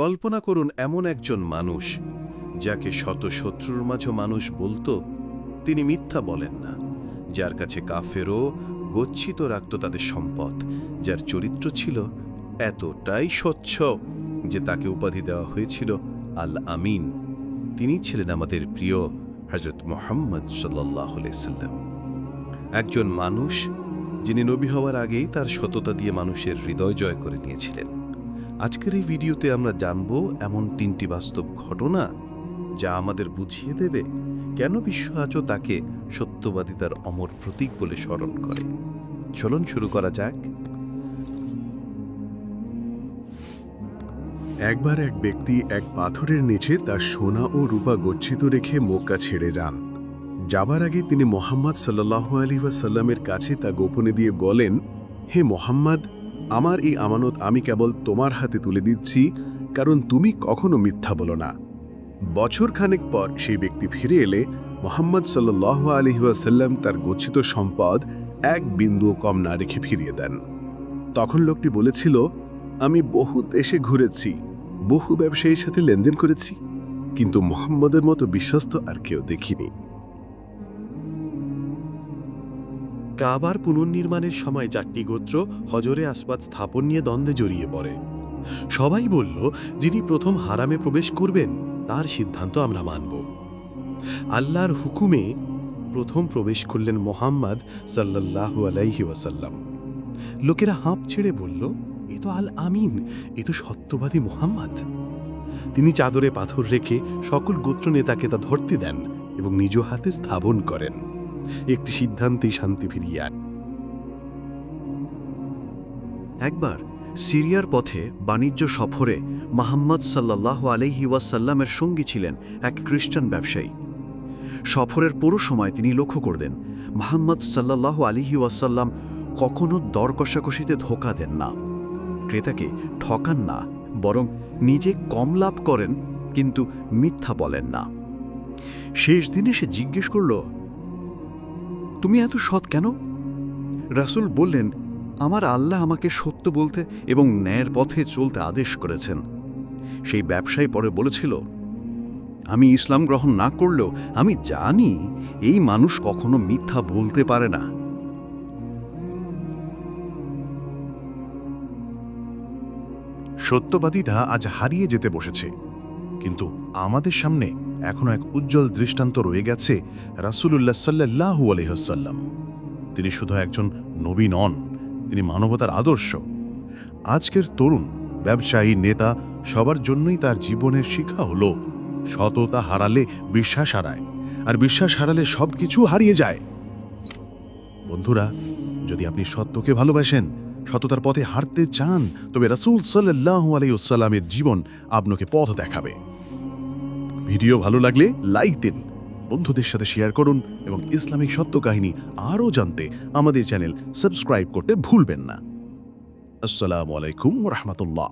কল্পনা করুন এমন একজন মানুষ যাকে শত শত্রুর মাঝে মানুষ বলতো তিনি মিথ্যা বলেন না, যার কাছে কাফেরও গচ্ছিত রাখত তাদের সম্পদ, যার চরিত্র ছিল এতটাই স্বচ্ছ যে তাকে উপাধি দেওয়া হয়েছিল আল আমিন। তিনি ছিলেন আমাদের প্রিয় হযরত মুহাম্মদ সাল্লাল্লাহু আলাইহি সাল্লাম, একজন মানুষ যিনি নবী হওয়ার আগেই তার সততা দিয়ে মানুষের হৃদয় জয় করে নিয়েছিলেন। আজকের এই ভিডিওতে আমরা জানব এমন 3টি বাস্তব ঘটনা যা আমাদের বুঝিয়ে দেবে কেন বিশ্ব আজও তাকে সত্যবাদিতার অমর প্রতীক বলে স্মরণ করে। চলুন শুরু করা যাক। একবার এক ব্যক্তি এক পাথরের নিচে তার সোনা ও রূপা গচ্ছিত রেখে মক্কা ছেড়ে যান। যাবার আগে তিনি মুহাম্মদ সাল্লাল্লাহু আলাইহি ওয়াসাল্লামের কাছে তা গোপনে দিয়ে বলেন, হে মুহাম্মদ, আমার এই আমানত আমি কেবল তোমার হাতে তুলে দিচ্ছি, কারণ তুমি কখনো মিথ্যা বলো না। বছর খানেক পর সেই ব্যক্তি ফিরে এলে মুহাম্মদ সাল্লাল্লাহু আলাইহি ওয়াসাল্লাম তার গচ্ছিত সম্পদ এক বিন্দুও কম না রেখে ফিরিয়ে দেন। তখন লোকটি বলেছিল, আমি বহু দেশে ঘুরেছি, বহু ব্যবসায়ীর সাথে লেনদেন করেছি, কিন্তু মুহাম্মদের মতো বিশ্বস্ত আর কেউ দেখিনি। কাবার পুনর্নির্মাণের সময় 4টি গোত্র হজরে আসওয়াদ স্থাপন নিয়ে দ্বন্দ্বে জড়িয়ে পড়ে। সবাই বলল, যিনি প্রথম হারামে প্রবেশ করবেন তার সিদ্ধান্ত আমরা মানব। আল্লাহর হুকুমে প্রথম প্রবেশ করলেন মুহাম্মদ সাল্লাল্লাহু আলাইহি ওয়াসাল্লাম। লোকেরা হাঁপ ছেড়ে বলল, এ তো আল আমিন, এ তো সত্যবাদী মুহাম্মদ। তিনি চাদরে পাথর রেখে সকল গোত্র নেতাকে তা ধরতে দেন এবং নিজ হাতে স্থাপন করেন। একটি সিদ্ধান্তেই শান্তি ফিরিয়ে আনে। একবার সিরিয়ার পথে বাণিজ্য সফরে মুহাম্মদ সাল্লাল্লাহু আলাইহি ওয়াসাল্লামের সঙ্গী ছিলেন এক খ্রিস্টান ব্যবসায়ী। সফরের পুরো সময় তিনি লক্ষ্য করলেন মুহাম্মদ সাল্লাল্লাহু আলাইহি ওয়াসাল্লাম কখনো দর কষাকষিতে ধোঁকা দেন না, ক্রেতাকে ঠকান না, বরং নিজে কম লাভ করেন কিন্তু মিথ্যা বলেন না। শেষ দিনে সে জিজ্ঞেস করল, তুমি এত সৎ কেন? রাসূল বললেন, আমার আল্লাহ আমাকে সত্য বলতে এবং ন্যায়ের পথে চলতে আদেশ করেছেন। সেই ব্যবসায়ী পরে বলেছিল, আমি ইসলাম গ্রহণ না করলেও আমি জানি এই মানুষ কখনো মিথ্যা বলতে পারে না। সত্যবাদীরা আজ হারিয়ে যেতে বসেছে, কিন্তু আমাদের সামনে এখনো এক উজ্জ্বল দৃষ্টান্ত রয়ে গেছে, রাসূলুল্লাহ সাল্লাল্লাহু আলাইহি ওয়াসাল্লাম। তিনি শুধু একজন নবী নন, তিনি মানবতার আদর্শ। আজকের তরুণ, ব্যবসায়ী, নেতা সবার জন্যই তার জীবনের শিক্ষা হলো, সততা হারালে বিশ্বাস হারায়, আর বিশ্বাস হারালে সবকিছু হারিয়ে যায়। বন্ধুরা, যদি আপনি সত্যকে ভালোবাসেন, সততার পথে হাঁটতে চান, তবে রাসূল সাল্লাল্লাহু আলাইহি ওয়াসাল্লামের জীবন আপনাকে পথ দেখাবে। ভিডিও ভালো লাগলে লাইক দিন, বন্ধুদের সাথে শেয়ার করুন এবং ইসলামিক সত্য কাহিনী আরও জানতে আমাদের চ্যানেল সাবস্ক্রাইব করতে ভুলবেন না। আসসালামু আলাইকুম ওয়া রাহমাতুল্লাহ।